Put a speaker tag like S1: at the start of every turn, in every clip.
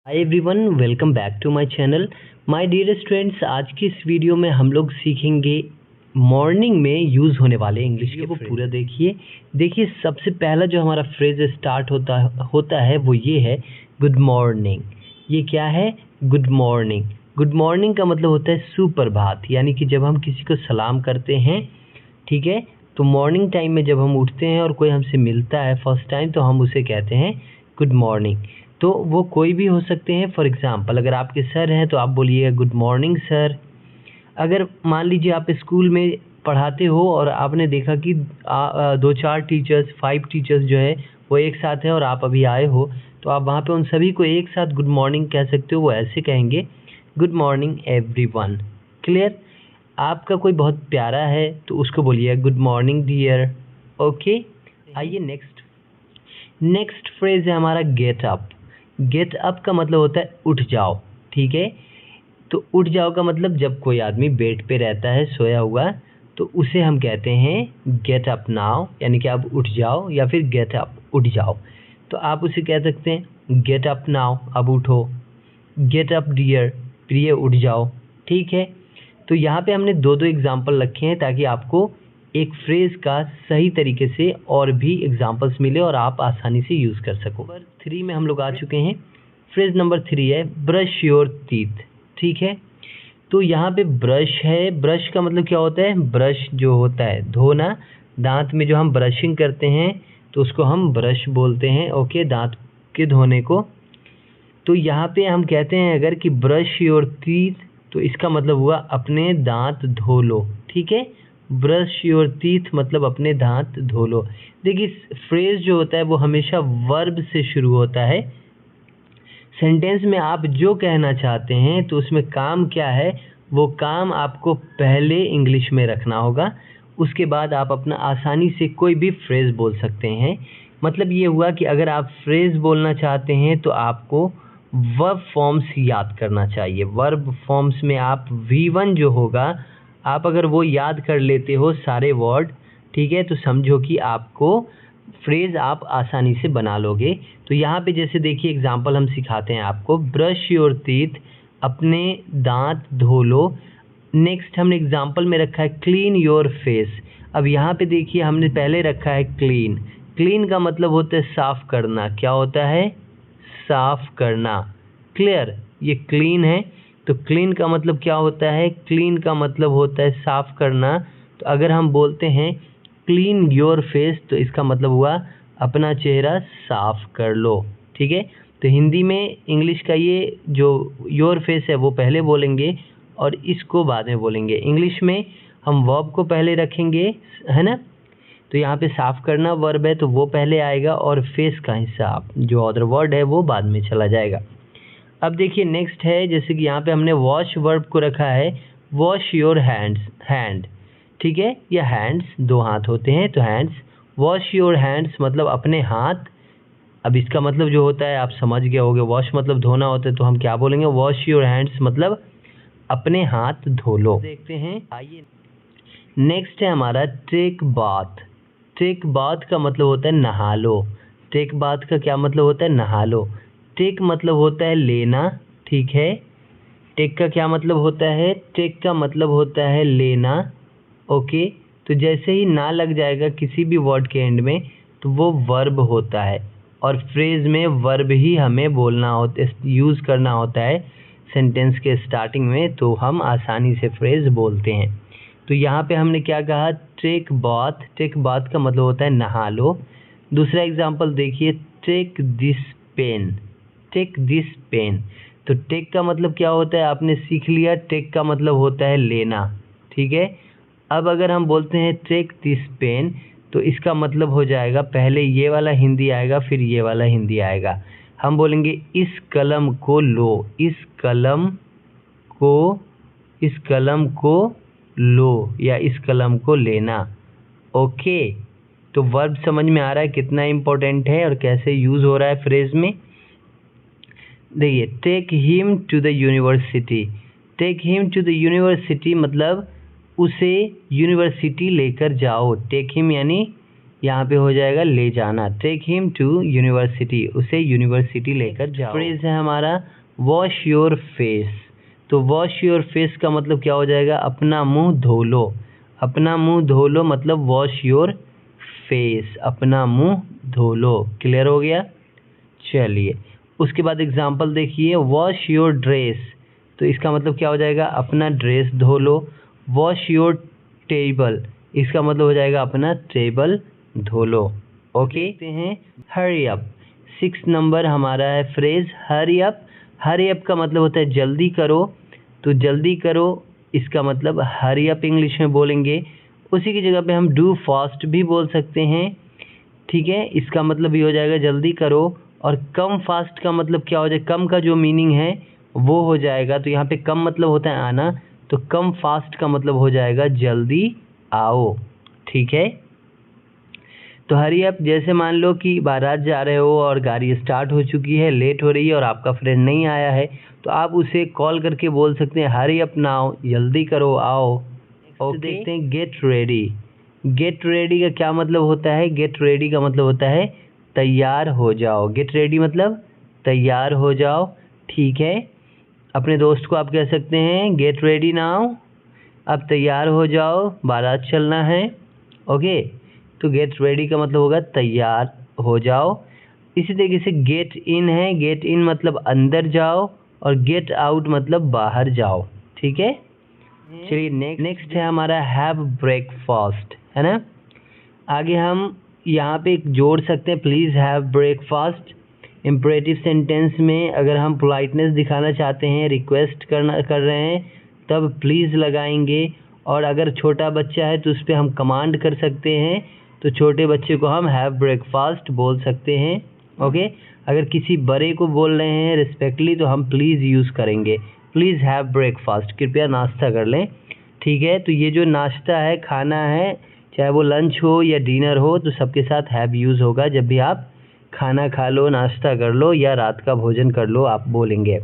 S1: Hi everyone, welcome back to my channel. My dear students, आज की इस video में हम लोग सीखेंगे मॉर्निंग में यूज़ होने वाले इंग्लिश के फ्रेज। पूरा देखिए सबसे पहला जो हमारा फ्रेज स्टार्ट होता है वो ये है गुड मॉर्निंग। ये क्या है? Good morning. गुड मॉर्निंग का मतलब होता है सुप्रभात, यानी कि जब हम किसी को सलाम करते हैं, ठीक है, तो मॉर्निंग टाइम में जब हम उठते हैं और कोई हमसे मिलता है फर्स्ट टाइम, तो हम उसे कहते हैं गुड मॉर्निंग। तो वो कोई भी हो सकते हैं। फॉर एग्जांपल, अगर आपके सर हैं तो आप बोलिएगा गुड मॉर्निंग सर। अगर मान लीजिए आप स्कूल में पढ़ाते हो और आपने देखा कि 2-4 टीचर्स, 5 टीचर्स जो है वो एक साथ हैं और आप अभी आए हो, तो आप वहाँ पे उन सभी को एक साथ गुड मॉर्निंग कह सकते हो। वो ऐसे कहेंगे गुड मॉर्निंग एवरीवन। क्लियर? आपका कोई बहुत प्यारा है तो उसको बोलिए गुड मॉर्निंग डियर। ओके, आइए नेक्स्ट फ्रेज है हमारा गेट अप। गेट अप का मतलब होता है उठ जाओ, ठीक है। तो उठ जाओ का मतलब जब कोई आदमी बेड पे रहता है सोया हुआ, तो उसे हम कहते हैं गेट अप नाउ, यानी कि आप उठ जाओ, या फिर गेट अप उठ जाओ। तो आप उसे कह सकते हैं गेट अप नाउ, अब उठो। गेट अप डियर, प्रिय उठ जाओ, ठीक है। तो यहाँ पे हमने दो एग्जाम्पल रखे हैं ताकि आपको एक फ्रेज का सही तरीके से और भी एग्जाम्पल्स मिले और आप आसानी से यूज़ कर सको। नंबर 3 में हम लोग आ चुके हैं। फ्रेज नंबर 3 है ब्रश योर टीथ, ठीक है। तो यहाँ पे ब्रश है। ब्रश का मतलब क्या होता है? ब्रश जो होता है धोना, दांत में जो हम ब्रशिंग करते हैं तो उसको हम ब्रश बोलते हैं। ओके, दांत के धोने को। तो यहाँ पे हम कहते हैं अगर कि ब्रश योर टीथ, तो इसका मतलब हुआ अपने दांत धो लो, ठीक है। ब्रश योर टीथ मतलब अपने दांत धो लो। देखिए फ्रेज जो होता है वो हमेशा वर्ब से शुरू होता है। सेंटेंस में आप जो कहना चाहते हैं तो उसमें काम क्या है, वो काम आपको पहले इंग्लिश में रखना होगा। उसके बाद आप अपना आसानी से कोई भी फ्रेज बोल सकते हैं। मतलब ये हुआ कि अगर आप फ्रेज बोलना चाहते हैं तो आपको वर्ब फॉर्म्स याद करना चाहिए। वर्ब फॉर्म्स में आप V1 जो होगा, आप अगर वो याद कर लेते हो सारे वर्ड, ठीक है, तो समझो कि आपको फ्रेज आप आसानी से बना लोगे। तो यहाँ पे जैसे देखिए एग्जांपल हम सिखाते हैं आपको, ब्रश योर टीथ, अपने दांत धो लो। नेक्स्ट हमने एग्जांपल में रखा है क्लीन योर फेस। अब यहाँ पे देखिए हमने पहले रखा है क्लीन। क्लीन का मतलब होता है साफ करना। क्या होता है? साफ करना। क्लियर? ये क्लीन है, तो क्लीन का मतलब क्या होता है? क्लीन का मतलब होता है साफ करना। तो अगर हम बोलते हैं क्लीन योर फेस, तो इसका मतलब हुआ अपना चेहरा साफ कर लो, ठीक है। तो हिंदी में इंग्लिश का ये जो योर फेस है वो पहले बोलेंगे और इसको बाद में बोलेंगे। इंग्लिश में हम वर्ब को पहले रखेंगे, है ना। तो यहाँ पे साफ करना वर्ब है तो वो पहले आएगा और फेस का हिस्सा जो अदर वर्ड है वो बाद में चला जाएगा। अब देखिए नेक्स्ट है, जैसे कि यहाँ पे हमने वॉश वर्ब को रखा है वॉश योर हैंड, ठीक है। या हैंड्स, दो हाथ होते हैं तो हैंड्स। वॉश योर हैंड्स मतलब अपने हाथ। अब इसका मतलब जो होता है आप समझ गए होगे, वॉश मतलब धोना होता है, तो हम क्या बोलेंगे? वॉश योर हैंड्स मतलब अपने हाथ धो लो। देखते हैं, आइए नेक्स्ट है हमारा टेक बाथ। टेक बाथ का मतलब होता है नहा लो। टेक बाथ का क्या मतलब होता है? नहा लो। टेक मतलब होता है लेना, ठीक है। टेक का क्या मतलब होता है? टेक का मतलब होता है लेना। ओके, तो जैसे ही ना लग जाएगा किसी भी वर्ड के एंड में तो वो वर्ब होता है, और फ्रेज में वर्ब ही हमें बोलना होता है, यूज़ करना होता है सेंटेंस के स्टार्टिंग में, तो हम आसानी से फ्रेज बोलते हैं। तो यहाँ पे हमने क्या कहा? Take bath. टेक बाथ का मतलब होता है नहा लो। दूसरा एग्जांपल देखिए, take this pen. Take this pen, तो टेक का मतलब क्या होता है आपने सीख लिया। टेक का मतलब होता है लेना, ठीक है। अब अगर हम बोलते हैं टेक दिस पेन, तो इसका मतलब हो जाएगा पहले ये वाला हिंदी आएगा फिर ये वाला हिंदी आएगा। हम बोलेंगे इस कलम को लो। इस कलम को, इस कलम को लो, या इस कलम को लेना। ओके, तो वर्ब समझ में आ रहा है कितना इम्पोर्टेंट है और कैसे यूज़ हो रहा है फ्रेज में। देखिए take him to the university. Take him to the university मतलब उसे यूनिवर्सिटी लेकर जाओ। टेक हिम यानी यहाँ पे हो जाएगा ले जाना। टेक हिम टू यूनिवर्सिटी, उसे यूनिवर्सिटी लेकर जाओ। फ्रेज है हमारा वॉश योर फेस। तो वॉश योर फेस का मतलब क्या हो जाएगा, अपना मुंह धो लो। अपना मुंह धो लो मतलब वॉश योर फेस, अपना मुंह धो लो। क्लियर हो गया। चलिए उसके बाद एग्जाम्पल देखिए, वॉश योर ड्रेस। तो इसका मतलब क्या हो जाएगा, अपना ड्रेस धो लो। वॉश योर टेबल, इसका मतलब हो जाएगा अपना टेबल धो लो। ओके। देखते हैं हरी अप। 6 नंबर हमारा है phrase hurry up. Hurry up का मतलब होता है जल्दी करो। तो जल्दी करो इसका मतलब हरी अप इंग्लिश में बोलेंगे। उसी की जगह पे हम डू फास्ट भी बोल सकते हैं। ठीक है, इसका मतलब ये हो जाएगा जल्दी करो। और कम फास्ट का मतलब क्या हो जाएगा, कम का जो मीनिंग है वो हो जाएगा। तो यहाँ पे कम मतलब होता है आना, तो कम फास्ट का मतलब हो जाएगा जल्दी आओ। ठीक है, तो हरी अप, जैसे मान लो कि बारात जा रहे हो और गाड़ी स्टार्ट हो चुकी है, लेट हो रही है और आपका फ्रेंड नहीं आया है, तो आप उसे कॉल करके बोल सकते हैं हरी अप नाउ, जल्दी करो आओ। ओके। देखते हैं गेट रेडी। गेट रेडी का क्या मतलब होता है, गेट रेडी का मतलब होता है तैयार हो जाओ। गेट रेडी मतलब तैयार हो जाओ। ठीक है, अपने दोस्त को आप कह सकते हैं गेट रेडी नाउ, अब तैयार हो जाओ बारात चलना है। ओके, तो गेट रेडी का मतलब होगा तैयार हो जाओ। इसी तरीके से गेट इन है, गेट इन मतलब अंदर जाओ, और गेट आउट मतलब बाहर जाओ। ठीक है, चलिए नेक्स्ट है हमारा हैव ब्रेकफास्ट, है ना। आगे हम यहाँ पे जोड़ सकते हैं please have breakfast. Imperative sentence में अगर हम पोलाइटनेस दिखाना चाहते हैं, रिक्वेस्ट कर रहे हैं, तब प्लीज़ लगाएंगे। और अगर छोटा बच्चा है तो उस पर हम कमांड कर सकते हैं, तो छोटे बच्चे को हम हैव ब्रेकफास्ट बोल सकते हैं। ओके, अगर किसी बड़े को बोल रहे हैं रिस्पेक्टली तो हम प्लीज़ यूज़ करेंगे, प्लीज़ हैव ब्रेकफास्ट, कृपया नाश्ता कर लें। ठीक है, तो ये जो नाश्ता है, खाना है, चाहे वो लंच हो या डिनर हो, तो सबके साथ हैव यूज़ होगा। जब भी आप खाना खा लो, नाश्ता कर लो या रात का भोजन कर लो, आप बोलेंगे।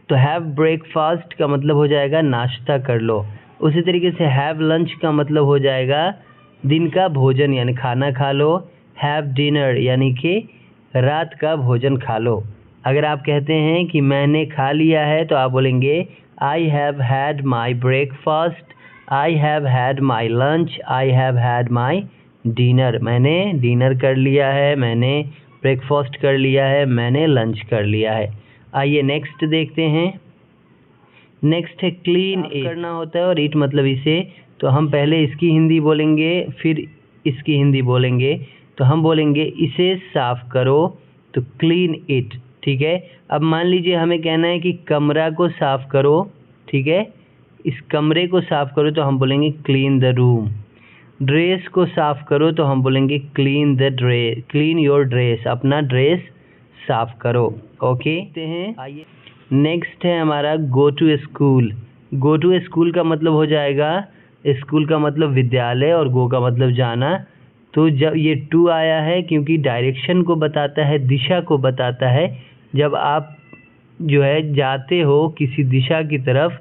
S1: तो हैव ब्रेकफास्ट का मतलब हो जाएगा नाश्ता कर लो। उसी तरीके से हैव लंच का मतलब हो जाएगा दिन का भोजन यानी खाना खा लो। हैव डिनर यानी कि रात का भोजन खा लो। अगर आप कहते हैं कि मैंने खा लिया है, तो आप बोलेंगे I have had my breakfast, I have had my lunch, I have had my dinner. मैंने डिनर कर लिया है, मैंने ब्रेकफास्ट कर लिया है, मैंने लंच कर लिया है। आइए नेक्स्ट देखते हैं। नेक्स्ट है क्लीन इट। करना होता है और इट मतलब इसे, तो हम पहले इसकी हिंदी बोलेंगे फिर इसकी हिंदी बोलेंगे। तो हम बोलेंगे इसे साफ करो, तो क्लीन इट। ठीक है, अब मान लीजिए हमें कहना है कि कमरा को साफ करो। ठीक है, इस कमरे को साफ करो, तो हम बोलेंगे क्लीन द रूम। ड्रेस को साफ करो, तो हम बोलेंगे clean the dress, clean your dress, अपना ड्रेस साफ करो। ओके, देखते हैं। आइए नेक्स्ट है हमारा go to school. Go to school का मतलब हो जाएगा, स्कूल का मतलब विद्यालय और गो का मतलब जाना। तो जब ये टू आया है क्योंकि डायरेक्शन को बताता है, दिशा को बताता है। जब आप जो है जाते हो किसी दिशा की तरफ,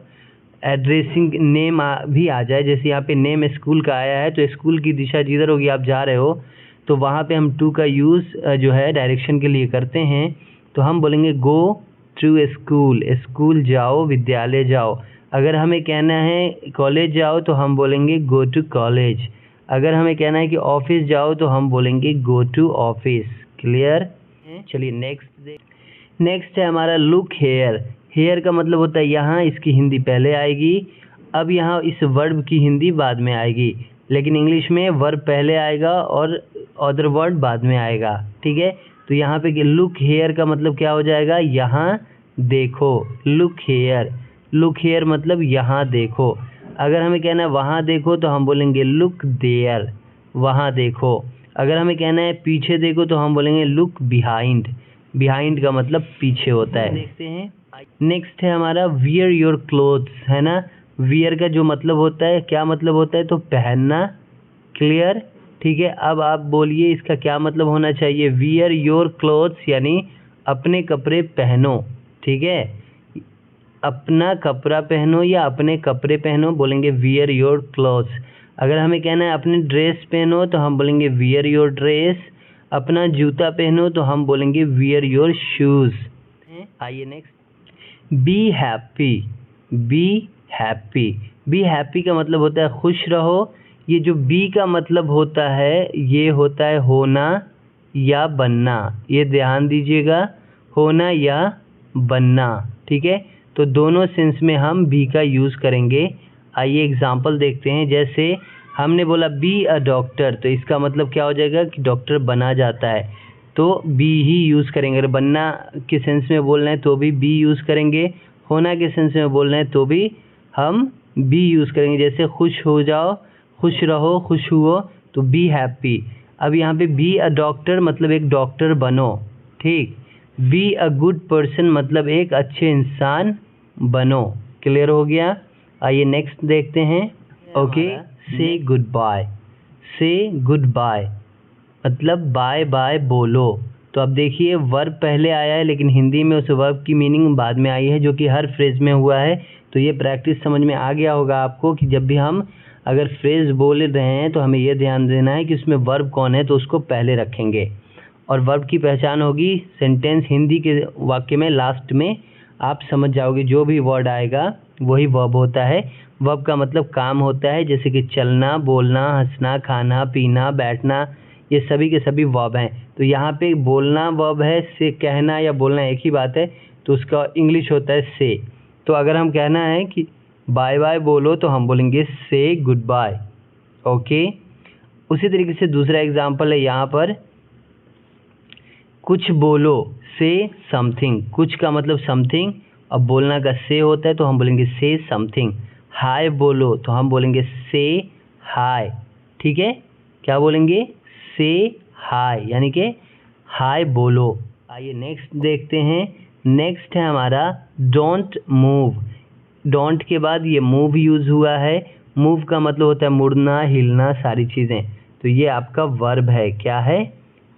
S1: एड्रेसिंग नेम भी आ जाए, जैसे यहाँ पे नेम स्कूल का आया है, तो स्कूल की दिशा जिधर होगी आप जा रहे हो, तो वहाँ पे हम टू का यूज़ जो है डायरेक्शन के लिए करते हैं। तो हम बोलेंगे गो टू स्कूल, स्कूल जाओ, विद्यालय जाओ। अगर हमें कहना है कॉलेज जाओ, तो हम बोलेंगे गो टू कॉलेज। अगर हमें कहना है कि ऑफिस जाओ, तो हम बोलेंगे गो टू ऑफिस। क्लियर। चलिए नेक्स्ट है हमारा लुक हेयर। हेयर का मतलब होता है यहाँ, इसकी हिंदी पहले आएगी। अब यहाँ इस वर्ब की हिंदी बाद में आएगी, लेकिन इंग्लिश में वर्ब पहले आएगा और अदर वर्ड बाद में आएगा। ठीक है, तो यहाँ पे लुक हेयर का मतलब क्या हो जाएगा, यहाँ देखो। लुक हेयर, लुक हेयर मतलब यहाँ देखो। अगर हमें कहना है वहाँ देखो, तो हम बोलेंगे लुक देयर, वहाँ देखो। अगर हमें कहना है पीछे देखो, तो हम बोलेंगे लुक बिहाइंड। बिहाइंड का मतलब पीछे होता है। देखते हैं नेक्स्ट है हमारा वियर योर क्लोथ्स, है ना। वियर का जो मतलब होता है, क्या मतलब होता है, तो पहनना। क्लियर। ठीक है, अब आप बोलिए इसका क्या मतलब होना चाहिए। वियर योर क्लोथ्स यानी अपने कपड़े पहनो। ठीक है, अपना कपड़ा पहनो या अपने कपड़े पहनो, बोलेंगे वियर योर क्लोथ्स। अगर हमें कहना है अपनी ड्रेस पहनो तो हम बोलेंगे वियर योर ड्रेस, अपना जूता पहनो तो हम बोलेंगे वियर योर शूज़। आइए next, be happy. Be happy, be happy का मतलब होता है खुश रहो। ये जो बी का मतलब होता है ये होता है होना या बनना, ये ध्यान दीजिएगा, होना या बनना, ठीक है। तो दोनों सेंस में हम बी का यूज़ करेंगे। आइए एग्जांपल देखते हैं। जैसे हमने बोला बी अ डॉक्टर, तो इसका मतलब क्या हो जाएगा कि डॉक्टर बना जाता है, तो बी ही यूज़ करेंगे। अगर बनना के सेंस में बोलना है तो भी बी यूज़ करेंगे, होना के सेंस में बोलना है तो भी हम बी यूज़ करेंगे। जैसे खुश हो जाओ, खुश रहो, खुश हुओ, तो बी हैप्पी। अब यहाँ पे बी अ डॉक्टर मतलब एक डॉक्टर बनो, ठीक। बी अ गुड पर्सन मतलब एक अच्छे इंसान बनो। क्लियर हो गया। आइए नेक्स्ट देखते हैं। ओके, से गुड बाय। से गुड बाय मतलब बाय बाय बोलो। तो अब देखिए वर्ब पहले आया है लेकिन हिंदी में उस वर्ब की मीनिंग बाद में आई है, जो कि हर फ्रेज में हुआ है। तो ये प्रैक्टिस समझ में आ गया होगा आपको कि जब भी हम अगर फ्रेज बोल रहे हैं तो हमें यह ध्यान देना है कि उसमें वर्ब कौन है, तो उसको पहले रखेंगे। और वर्ब की पहचान होगी सेंटेंस हिंदी के वाक्य में लास्ट में आप समझ जाओगे, जो भी वर्ड आएगा वही वर्ब होता है। वर्ब का मतलब काम होता है, जैसे कि चलना, बोलना, हंसना, खाना, पीना, बैठना, ये सभी के सभी वर्ब हैं। तो यहाँ पे बोलना वर्ब है, से कहना या बोलना एक ही बात है, तो उसका इंग्लिश होता है से। तो अगर हम कहना है कि बाय बाय बोलो तो हम बोलेंगे से गुड बाय। ओके, उसी तरीके से दूसरा एग्जांपल है यहाँ पर, कुछ बोलो, से समथिंग। कुछ का मतलब समथिंग, अब बोलना का से होता है तो हम बोलेंगे से समथिंग। हाय बोलो तो हम बोलेंगे से हाय, ठीक है। क्या बोलेंगे? से हाय, यानी कि हाय बोलो। आइए नेक्स्ट देखते हैं। नेक्स्ट है हमारा डोंट मूव। डोंट के बाद ये मूव यूज़ हुआ है। मूव का मतलब होता है मुड़ना, हिलना, सारी चीज़ें। तो ये आपका वर्ब है। क्या है?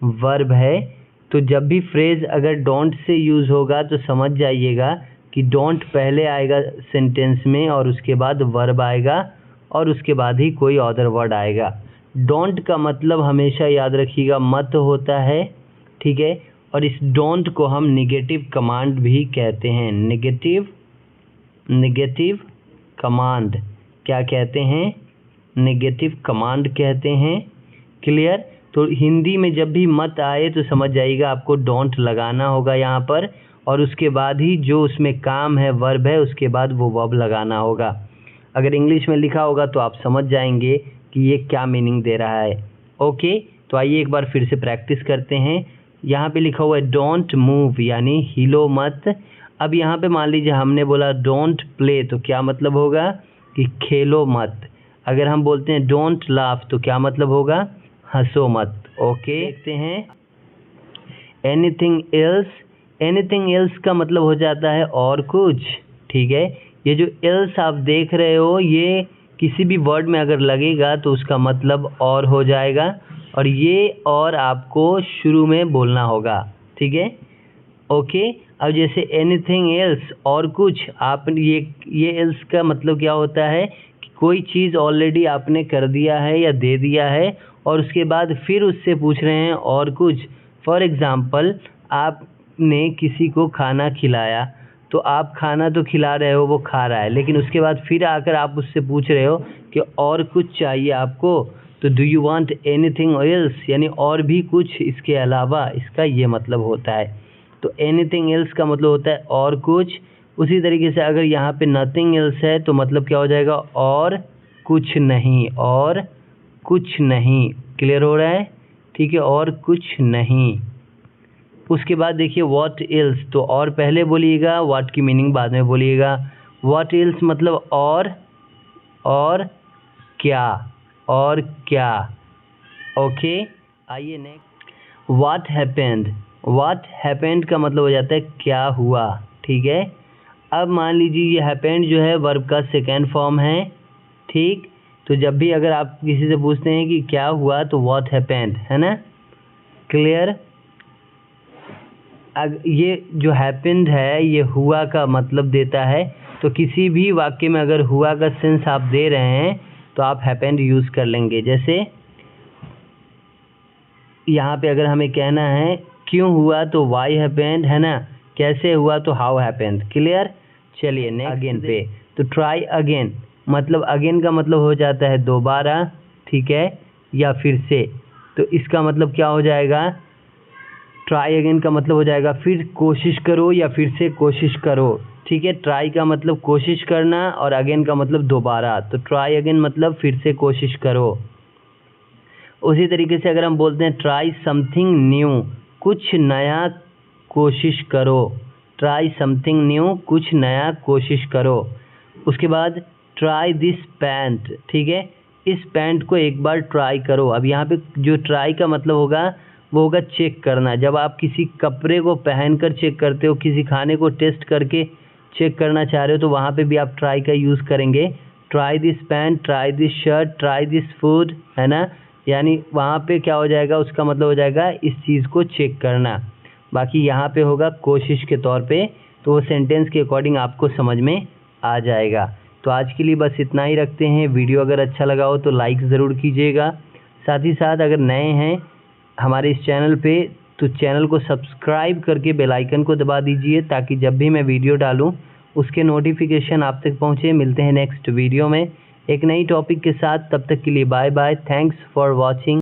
S1: वर्ब है। तो जब भी फ्रेज अगर डोंट से यूज़ होगा तो समझ जाइएगा कि डोंट पहले आएगा सेंटेंस में और उसके बाद वर्ब आएगा और उसके बाद ही कोई अदर वर्ड आएगा। डोंट का मतलब हमेशा याद रखिएगा मत होता है, ठीक है। और इस डोंट को हम नेगेटिव कमांड भी कहते हैं। नेगेटिव कमांड क्या कहते हैं? नेगेटिव कमांड कहते हैं। क्लियर? तो हिंदी में जब भी मत आए तो समझ जाइएगा आपको डोंट लगाना होगा यहाँ पर, और उसके बाद ही जो उसमें काम है वर्ब है उसके बाद वो वर्ब लगाना होगा। अगर इंग्लिश में लिखा होगा तो आप समझ जाएंगे कि ये क्या मीनिंग दे रहा है। ओके, तो आइए एक बार फिर से प्रैक्टिस करते हैं। यहाँ पे लिखा हुआ है डोंट मूव, यानी हिलो मत। अब यहाँ पे मान लीजिए हमने बोला डोंट प्ले, तो क्या मतलब होगा कि खेलो मत। अगर हम बोलते हैं डोंट लाफ तो क्या मतलब होगा? हंसो मत। ओके, देखते हैं एनीथिंग एल्स। एनीथिंग एल्स का मतलब हो जाता है और कुछ, ठीक है। ये जो एल्स आप देख रहे हो ये किसी भी वर्ड में अगर लगेगा तो उसका मतलब और हो जाएगा, और ये और आपको शुरू में बोलना होगा, ठीक है। ओके, अब जैसे एनीथिंग एल्स और कुछ, आप ये एल्स का मतलब क्या होता है कि कोई चीज़ ऑलरेडी आपने कर दिया है या दे दिया है और उसके बाद फिर उससे पूछ रहे हैं और कुछ। फॉर एग्ज़ाम्पल, आपने किसी को खाना खिलाया, तो आप खाना तो खिला रहे हो, वो खा रहा है, लेकिन उसके बाद फिर आकर आप उससे पूछ रहे हो कि और कुछ चाहिए आपको, तो do you want anything else, यानी और भी कुछ इसके अलावा, इसका ये मतलब होता है। तो एनीथिंग एल्स का मतलब होता है और कुछ। उसी तरीके से अगर यहाँ पे नथिंग एल्स है तो मतलब क्या हो जाएगा? और कुछ नहीं, और कुछ नहीं। क्लियर हो रहा है? ठीक है, और कुछ नहीं। उसके बाद देखिए व्हाट एल्स, तो और पहले बोलिएगा, व्हाट की मीनिंग बाद में बोलिएगा। व्हाट एल्स मतलब और क्या, और क्या। ओके, आइए next, what happened. What happened का मतलब हो जाता है क्या हुआ, ठीक है। अब मान लीजिए ये हैपेंड जो है वर्ब का सेकेंड फॉर्म है, ठीक। तो जब भी अगर आप किसी से पूछते हैं कि क्या हुआ तो व्हाट हैपेंड, है ना। क्लियर? ये जो हैपेंड है ये हुआ का मतलब देता है। तो किसी भी वाक्य में अगर हुआ का सेंस आप दे रहे हैं तो आप हैपेंड यूज़ कर लेंगे। जैसे यहाँ पे अगर हमें कहना है क्यों हुआ तो वाई हैपेंड, है ना, कैसे हुआ तो हाउ हैपेंड। क्लियर। चलिए नेक्स्ट अगेन पे, तो ट्राई अगेन मतलब अगेन का मतलब हो जाता है दोबारा, ठीक है, या फिर से। तो इसका मतलब क्या हो जाएगा, ट्राई अगेन का मतलब हो जाएगा फिर कोशिश करो या फिर से कोशिश करो, ठीक है। ट्राई का मतलब कोशिश करना और अगेन का मतलब दोबारा, तो ट्राई अगेन मतलब फिर से कोशिश करो। उसी तरीके से अगर हम बोलते हैं ट्राई समथिंग न्यू, कुछ नया कोशिश करो। ट्राई समथिंग न्यू, कुछ नया कोशिश करो। उसके बाद ट्राई दिस पैंट, ठीक है, इस पैंट को एक बार ट्राई करो। अब यहाँ पे जो ट्राई का मतलब होगा वो होगा चेक करना। जब आप किसी कपड़े को पहनकर चेक करते हो, किसी खाने को टेस्ट करके चेक करना चाह रहे हो, तो वहाँ पे भी आप ट्राई का यूज़ करेंगे। Try this pant, try this shirt, try this food, है ना। यानी वहाँ पे क्या हो जाएगा, उसका मतलब हो जाएगा इस चीज़ को चेक करना। बाकी यहाँ पे होगा कोशिश के तौर पे, तो वो सेंटेंस के अकॉर्डिंग आपको समझ में आ जाएगा। तो आज के लिए बस इतना ही रखते हैं। वीडियो अगर अच्छा लगा हो तो लाइक ज़रूर कीजिएगा। साथ ही साथ अगर नए हैं हमारे इस चैनल पे तो चैनल को सब्सक्राइब करके बेल आइकन को दबा दीजिए, ताकि जब भी मैं वीडियो डालूं उसके नोटिफिकेशन आप तक पहुंचे। मिलते हैं नेक्स्ट वीडियो में एक नई टॉपिक के साथ, तब तक के लिए bye bye. Thanks for watching.